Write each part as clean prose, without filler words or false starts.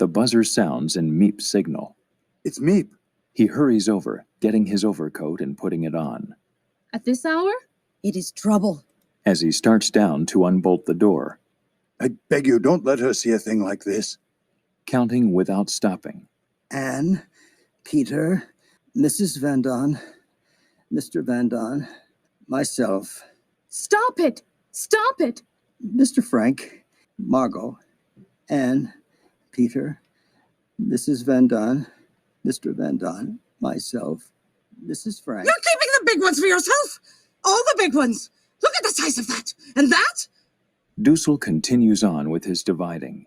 The buzzer sounds in Meep's signal. It's Meep. He hurries over, getting his overcoat and putting it on. At this hour? It is trouble. As he starts down to unbolt the door, I beg you, don't let her see a thing like this. counting without stopping. Anne, Peter, Mrs. Van Don, Mr. Van Don, myself, Stop it! Stop it! Mr. Frank, Margot, Anne, Peter, Mrs. Van Don, Mr. Van Don, myself, Mrs. Frank. You're keeping the big ones for yourself? All the big ones. Look at the size of that. And that? Dussel continues on with his dividing.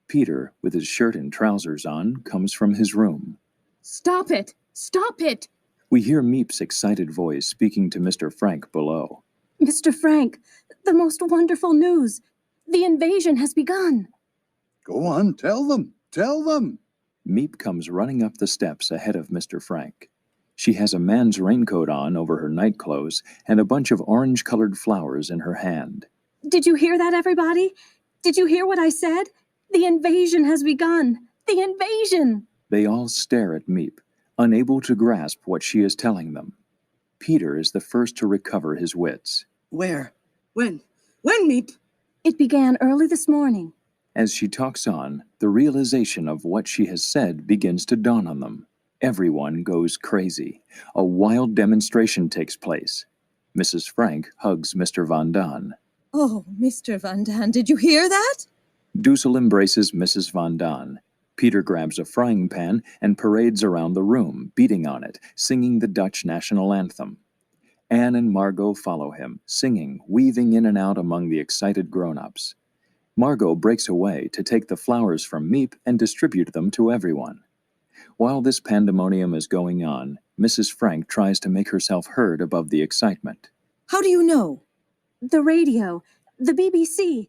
Peter, with his shirt and trousers on, comes from his room. Stop it! Stop it! We hear Meep's excited voice speaking to Mr. Frank below. Mr. Frank, the most wonderful news. The invasion has begun. Go on, tell them. Tell them. Meep comes running up the steps ahead of Mr. Frank. She has a man's raincoat on over her nightclothes and a bunch of orange-colored flowers in her hand. Did you hear that, everybody? Did you hear what I said? The invasion has begun. The invasion! They all stare at Meep, unable to grasp what she is telling them. Peter is the first to recover his wits. Where? When? When, Meep? It began early this morning. As she talks on, the realization of what she has said begins to dawn on them. Everyone goes crazy. A wild demonstration takes place. Mrs. Frank hugs Mr. Van Don. Oh, Mr. Van Daan, did you hear that? Dussel embraces Mrs. Van Don. Peter grabs a frying pan and parades around the room, beating on it, singing the Dutch national anthem. Anne and Margot follow him, singing, weaving in and out among the excited grown-ups. Margot breaks away to take the flowers from Meep and distribute them to everyone. While this pandemonium is going on, Mrs. Frank tries to make herself heard above the excitement. How do you know? The radio, the BBC.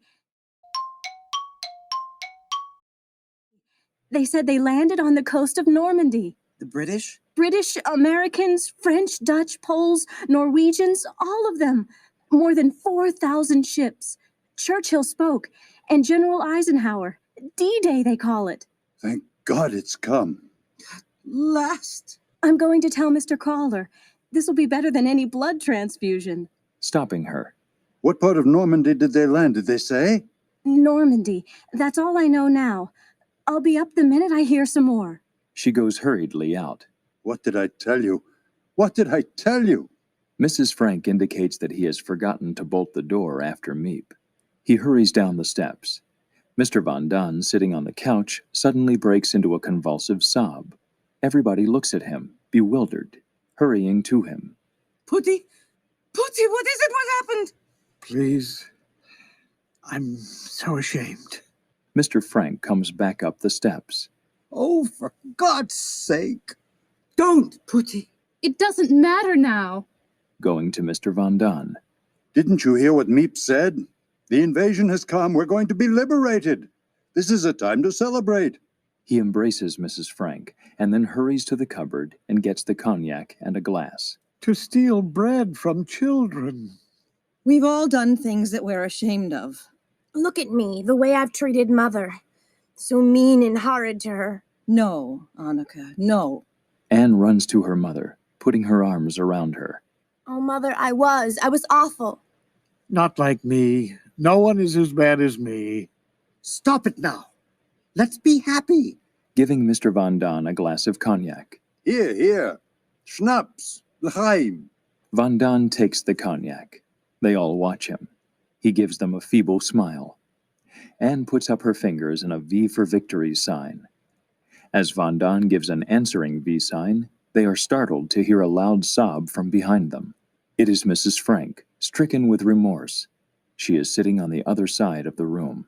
They said they landed on the coast of Normandy. The British? British, Americans, French, Dutch, Poles, Norwegians, all of them. More than 4,000 ships. Churchill spoke, and General Eisenhower. D-Day, they call it. Thank God it's come. Last. I'm going to tell Mr. Crawler. This will be better than any blood transfusion. Stopping her. What part of Normandy did they land, did they say? Normandy. That's all I know now. I'll be up the minute I hear some more. She goes hurriedly out. What did I tell you? What did I tell you? Mrs. Frank indicates that he has forgotten to bolt the door after Meep. He hurries down the steps. Mr. Van Don, sitting on the couch, suddenly breaks into a convulsive sob. Everybody looks at him, bewildered, hurrying to him. Putty? Putty, what is it? What happened? Please. I'm so ashamed. Mr. Frank comes back up the steps. Oh, for God's sake. Don't, Putty. It doesn't matter now. Going to Mr. Van Don. Didn't you hear what Meep said? The invasion has come. We're going to be liberated. This is a time to celebrate. He embraces Mrs. Frank and then hurries to the cupboard and gets the cognac and a glass. To steal bread from children. We've all done things that we're ashamed of. Look at me, the way I've treated Mother. So mean and horrid to her. No, Annika, no. Anne runs to her mother, putting her arms around her. Oh, Mother, I was awful. Not like me. No one is as bad as me. Stop it now. Let's be happy. Giving Mr. Van Don a glass of cognac. Here, here. Schnapps. L'chaim. Van Don takes the cognac. They all watch him. He gives them a feeble smile. Anne puts up her fingers in a V for victory sign. As Van Don gives an answering V sign, they are startled to hear a loud sob from behind them. It is Mrs. Frank, stricken with remorse. She is sitting on the other side of the room.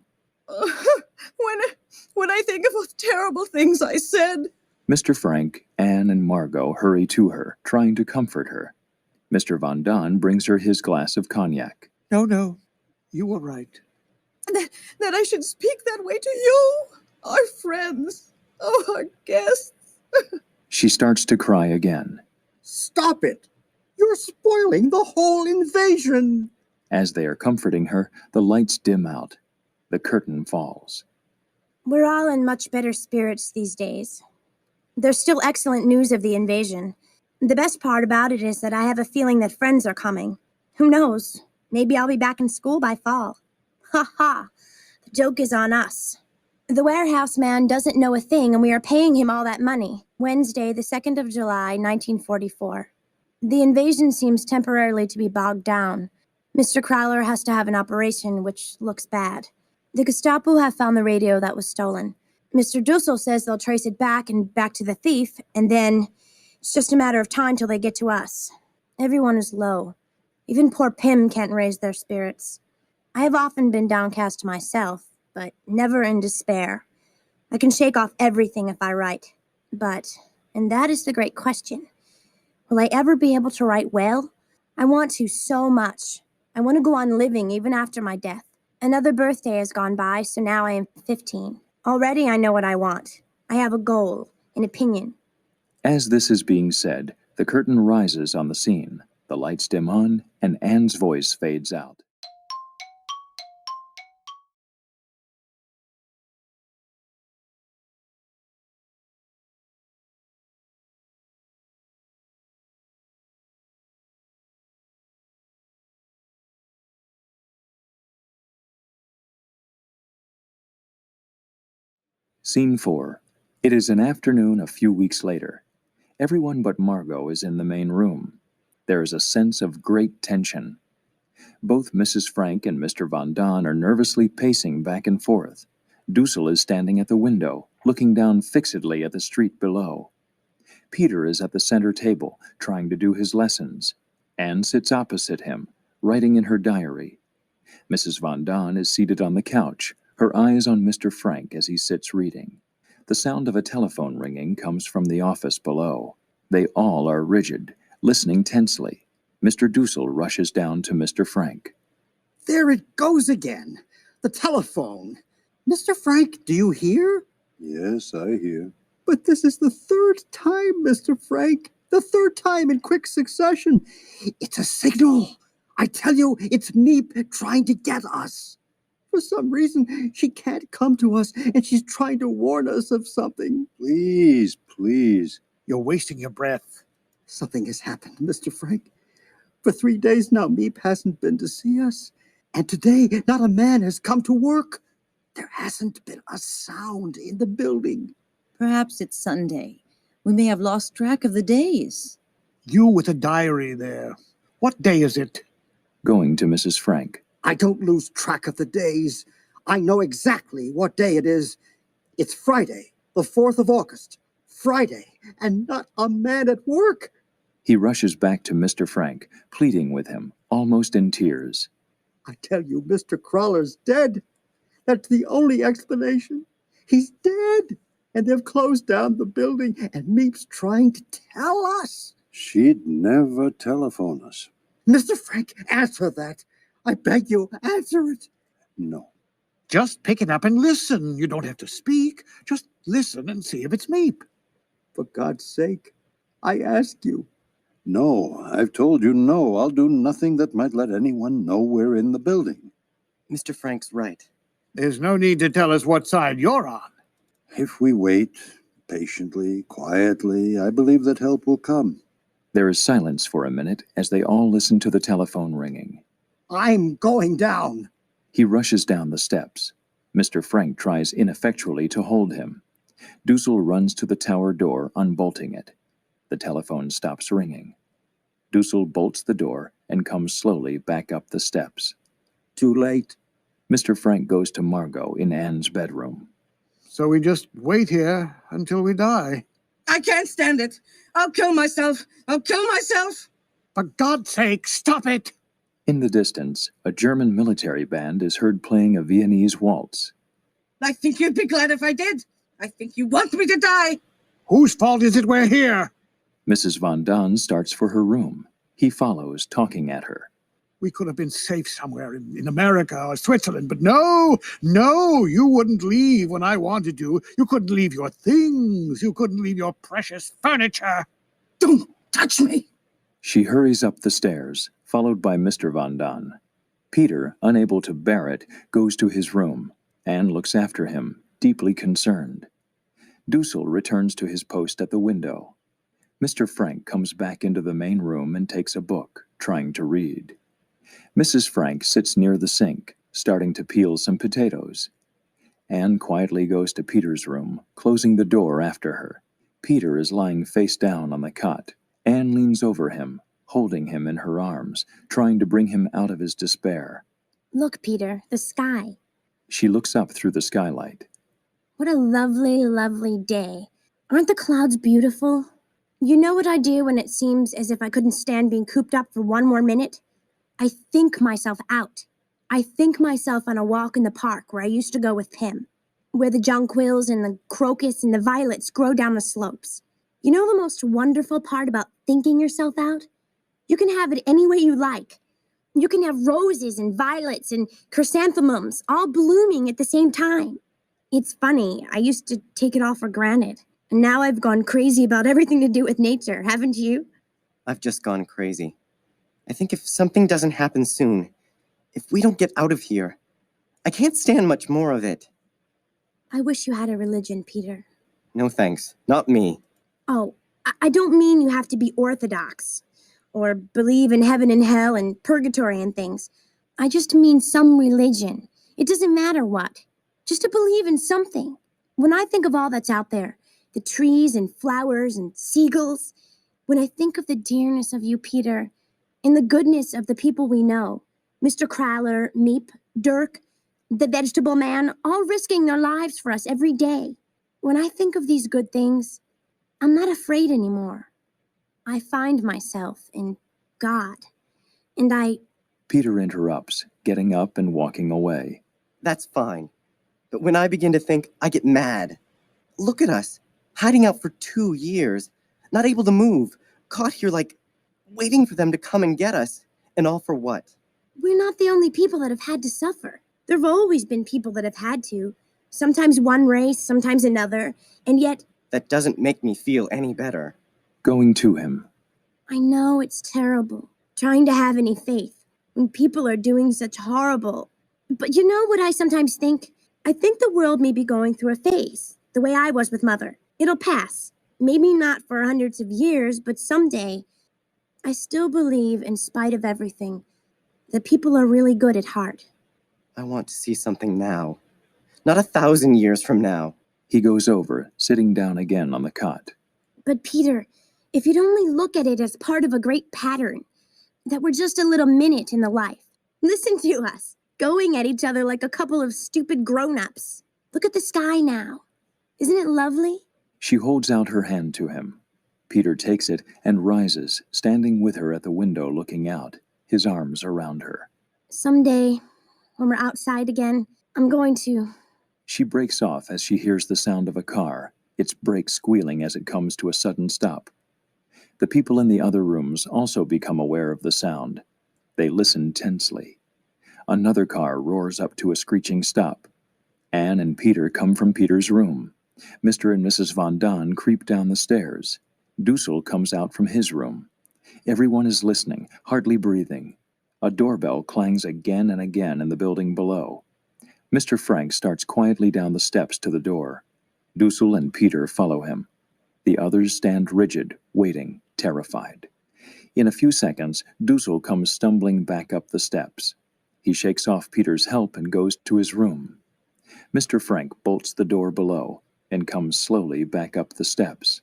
When I think of what terrible things I said. Mr. Frank, Anne, and Margot hurry to her, trying to comfort her. Mr. Van Don brings her his glass of cognac. No. You were right. That I should speak that way to you, our friends, our guests. She starts to cry again. Stop it. You're spoiling the whole invasion. As they are comforting her, the lights dim out. The curtain falls. We're all in much better spirits these days. There's still excellent news of the invasion. The best part about it is that I have a feeling that friends are coming. Who knows? Maybe I'll be back in school by fall. Ha ha! The joke is on us. The warehouse man doesn't know a thing, and we are paying him all that money. Wednesday, the 2nd of July, 1944. The invasion seems temporarily to be bogged down. Mr. Crowler has to have an operation, which looks bad. The Gestapo have found the radio that was stolen. Mr. Dussel says they'll trace it back and back to the thief, and then it's just a matter of time till they get to us. Everyone is low. Even poor Pym can't raise their spirits. I have often been downcast myself, but never in despair. I can shake off everything if I write. But, and that is the great question, will I ever be able to write well? I want to so much. I want to go on living even after my death. Another birthday has gone by, so now I am 15. Already I know what I want. I have a goal, an opinion. As this is being said, the curtain rises on the scene, the lights dim on, and Anne's voice fades out. Scene 4. It is an afternoon a few weeks later. Everyone but Margot is in the main room. There is a sense of great tension. Both Mrs. Frank and Mr. Van Daan are nervously pacing back and forth. Dussel is standing at the window, looking down fixedly at the street below. Peter is at the center table, trying to do his lessons. Anne sits opposite him, writing in her diary. Mrs. Van Daan is seated on the couch, her eyes on Mr. Frank as he sits reading. The sound of a telephone ringing comes from the office below. They all are rigid, listening tensely. Mr. Dussel rushes down to Mr. Frank. There it goes again. The telephone. Mr. Frank, do you hear? Yes, I hear. But this is the third time, Mr. Frank. The third time in quick succession. It's a signal. I tell you, it's Meep trying to get us. For some reason, she can't come to us, and she's trying to warn us of something. Please, please. You're wasting your breath. Something has happened, Mr. Frank. For 3 days now, Meep hasn't been to see us. And today, not a man has come to work. There hasn't been a sound in the building. Perhaps it's Sunday. We may have lost track of the days. You with a diary there. What day is it? Going to Mrs. Frank. I don't lose track of the days. I know exactly what day it is. It's Friday, the 4th of August. Friday, and not a man at work. He rushes back to Mr. Frank, pleading with him, almost in tears. I tell you, Mr. Crawler's dead. That's the only explanation. He's dead. And they've closed down the building, and Meep's trying to tell us. She'd never telephone us. Mr. Frank, answer that. I beg you, answer it. No. Just pick it up and listen. You don't have to speak. Just listen and see if it's Meep. For God's sake, I ask you. No, I've told you no. I'll do nothing that might let anyone know we're in the building. Mr. Frank's right. There's no need to tell us what side you're on. If we wait, patiently, quietly, I believe that help will come. There is silence for a minute as they all listen to the telephone ringing. I'm going down. He rushes down the steps. Mr. Frank tries ineffectually to hold him. Dussel runs to the tower door, unbolting it. The telephone stops ringing. Dussel bolts the door and comes slowly back up the steps. Too late. Mr. Frank goes to Margot in Anne's bedroom. So we just wait here until we die. I can't stand it. I'll kill myself. I'll kill myself. For God's sake, stop it! In the distance, a German military band is heard playing a Viennese waltz. I think you'd be glad if I did. I think you want me to die. Whose fault is it we're here? Mrs. Van Daan starts for her room. He follows, talking at her. We could have been safe somewhere in America or Switzerland, but no, you wouldn't leave when I wanted to. You couldn't leave your things. You couldn't leave your precious furniture. Don't touch me. She hurries up the stairs, followed by Mr. Van Daan. Peter, unable to bear it, goes to his room. Anne looks after him, deeply concerned. Dussel returns to his post at the window. Mr. Frank comes back into the main room and takes a book, trying to read. Mrs. Frank sits near the sink, starting to peel some potatoes. Anne quietly goes to Peter's room, closing the door after her. Peter is lying face down on the cot. Anne leans over him, holding him in her arms, trying to bring him out of his despair. Look, Peter, the sky. She looks up through the skylight. What a lovely, lovely day. Aren't the clouds beautiful? You know what I do when it seems as if I couldn't stand being cooped up for one more minute? I think myself out. I think myself on a walk in the park where I used to go with Pim, where the jonquils and the crocus and the violets grow down the slopes. You know the most wonderful part about thinking yourself out? You can have it any way you like. You can have roses and violets and chrysanthemums all blooming at the same time. It's funny, I used to take it all for granted. And now I've gone crazy about everything to do with nature, haven't you? I've just gone crazy. I think if something doesn't happen soon, if we don't get out of here, I can't stand much more of it. I wish you had a religion, Peter. No thanks. Not me. Oh, I don't mean you have to be orthodox or believe in heaven and hell and purgatory and things. I just mean some religion. It doesn't matter what. Just to believe in something. When I think of all that's out there, the trees and flowers and seagulls, when I think of the dearness of you, Peter, and the goodness of the people we know, Mr. Kraler, Meep, Dirk, the vegetable man, all risking their lives for us every day. When I think of these good things, I'm not afraid anymore. I find myself in God. And Peter interrupts, getting up and walking away. That's fine. But when I begin to think, I get mad. Look at us, hiding out for 2 years, not able to move, caught here like waiting for them to come and get us. And all for what? we're not the only people that have had to suffer. There have always been people that have had to. Sometimes one race, sometimes another. And yet, That doesn't make me feel any better. Going to him. I know it's terrible, trying to have any faith when people are doing such horrible. But you know what I sometimes think? I think the world may be going through a phase, the way I was with Mother. It'll pass. Maybe not for hundreds of years, but someday. I still believe, in spite of everything, that people are really good at heart. I want to see something now. Not 1,000 years from now. He goes over, sitting down again on the cot. But Peter, if you'd only look at it as part of a great pattern, that we're just a little minute in the life. Listen to us, going at each other like a couple of stupid grown-ups. Look at the sky now. Isn't it lovely? She holds out her hand to him. Peter takes it and rises, standing with her at the window looking out, his arms around her. Someday, when we're outside again, I'm going to... She breaks off as she hears the sound of a car, its brakes squealing as it comes to a sudden stop. The people in the other rooms also become aware of the sound. They listen tensely. Another car roars up to a screeching stop. Anne and Peter come from Peter's room. Mr. and Mrs. Von Dahn creep down the stairs. Dussel comes out from his room. Everyone is listening, hardly breathing. A doorbell clangs again and again in the building below. Mr. Frank starts quietly down the steps to the door. Dussel and Peter follow him. The others stand rigid, waiting, terrified. In a few seconds, Dussel comes stumbling back up the steps. He shakes off Peter's help and goes to his room. Mr. Frank bolts the door below and comes slowly back up the steps.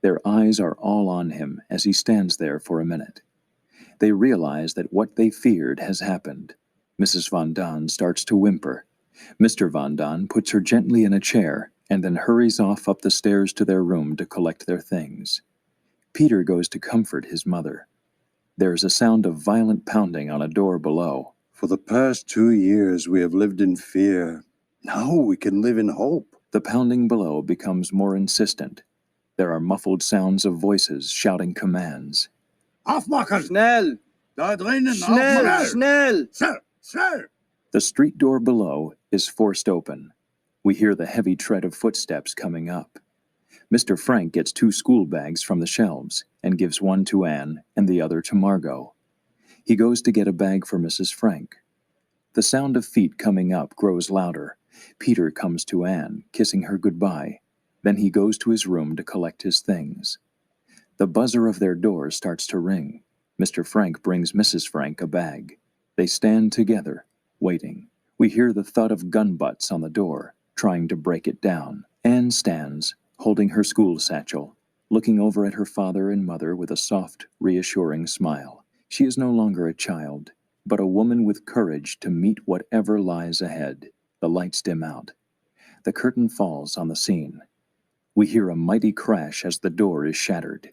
Their eyes are all on him as he stands there for a minute. They realize that what they feared has happened. Mrs. Von Dahn starts to whimper. Mr. Von Dahn puts her gently in a chair and then hurries off up the stairs to their room to collect their things. Peter goes to comfort his mother. There is a sound of violent pounding on a door below. For the past 2 years, we have lived in fear. Now we can live in hope. The pounding below becomes more insistent. There are muffled sounds of voices shouting commands. Aufmachen! Schnell! Da drinnen! Schnell! Aufmachen! Schnell! Sir! Sir! The street door below is forced open. We hear the heavy tread of footsteps coming up. Mr. Frank gets 2 school bags from the shelves and gives one to Anne and the other to Margot. He goes to get a bag for Mrs. Frank. The sound of feet coming up grows louder. Peter comes to Anne, kissing her goodbye. Then he goes to his room to collect his things. The buzzer of their door starts to ring. Mr. Frank brings Mrs. Frank a bag. They stand together, waiting. We hear the thud of gun butts on the door, trying to break it down. Anne stands, holding her school satchel, looking over at her father and mother with a soft, reassuring smile. She is no longer a child, but a woman with courage to meet whatever lies ahead. The lights dim out. The curtain falls on the scene. We hear a mighty crash as the door is shattered.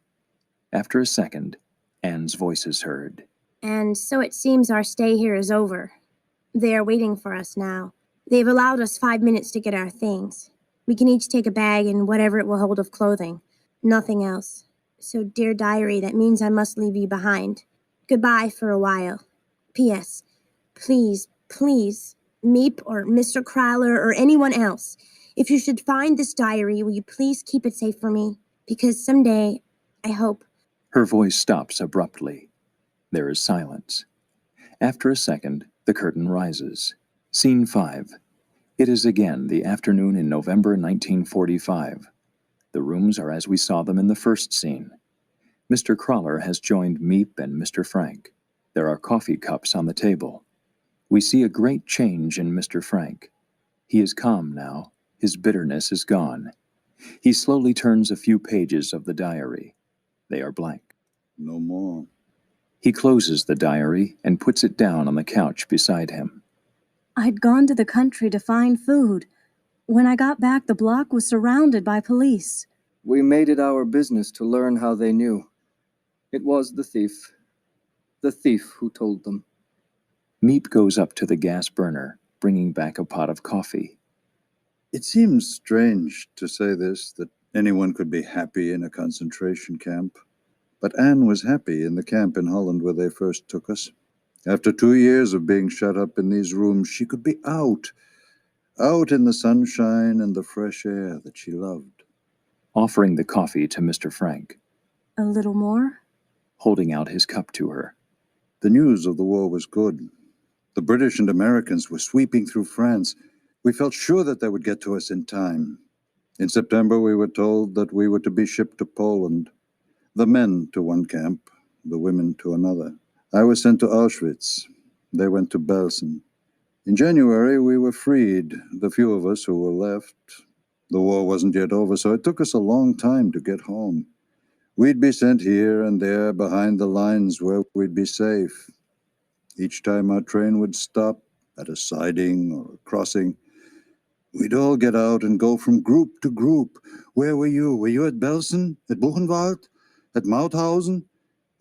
After a second, Anne's voice is heard. And so it seems our stay here is over. They are waiting for us now. They've allowed us 5 minutes to get our things. We can each take a bag and whatever it will hold of clothing. Nothing else. So, dear diary, that means I must leave you behind. Goodbye for a while. P.S. Please, please, Meep or Mr. Crowler or anyone else, if you should find this diary, will you please keep it safe for me? Because someday, I hope. Her voice stops abruptly. There is silence. After a second, the curtain rises. Scene 5. It is again the afternoon in November 1945. The rooms are as we saw them in the first scene. Mr. Crawler has joined Meep and Mr. Frank. There are coffee cups on the table. We see a great change in Mr. Frank. He is calm now. His bitterness is gone. He slowly turns a few pages of the diary. They are blank. No more. He closes the diary and puts it down on the couch beside him. I'd gone to the country to find food. When I got back, the block was surrounded by police. We made it our business to learn how they knew. It was the thief who told them. Meep goes up to the gas burner, bringing back a pot of coffee. It seems strange to say this, that anyone could be happy in a concentration camp. But Anne was happy in the camp in Holland where they first took us. After 2 years of being shut up in these rooms, she could be out in the sunshine and the fresh air that she loved. Offering the coffee to Mr. Frank, A little more? holding out his cup to her. The news of the war was good. The British and Americans were sweeping through France. We felt sure that they would get to us in time. In September, we were told that we were to be shipped to Poland. The men to one camp, the women to another. I was sent to Auschwitz. They went to Belsen. In January, we were freed, the few of us who were left. The war wasn't yet over, so it took us a long time to get home. We'd be sent here and there behind the lines where we'd be safe. Each time our train would stop at a siding or a crossing, we'd all get out and go from group to group. Where were you? Were you at Belsen? At Buchenwald? At Mauthausen?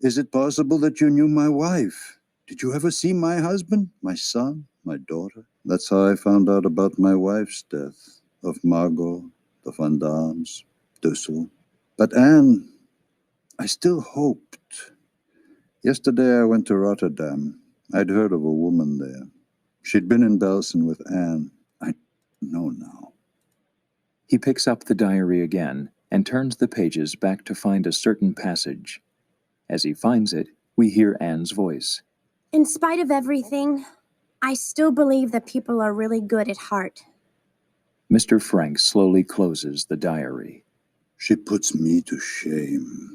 Is it possible that you knew my wife? Did you ever see my husband, my son, my daughter? That's how I found out about my wife's death, of Margot, the Van Daams, Dussel. But Anne, I still hoped. Yesterday I went to Rotterdam. I'd heard of a woman there. She'd been in Belsen with Anne. I know now. He picks up the diary again and turns the pages back to find a certain passage. As he finds it, we hear Anne's voice. In spite of everything, I still believe that people are really good at heart. Mr. Frank slowly closes the diary. She puts me to shame.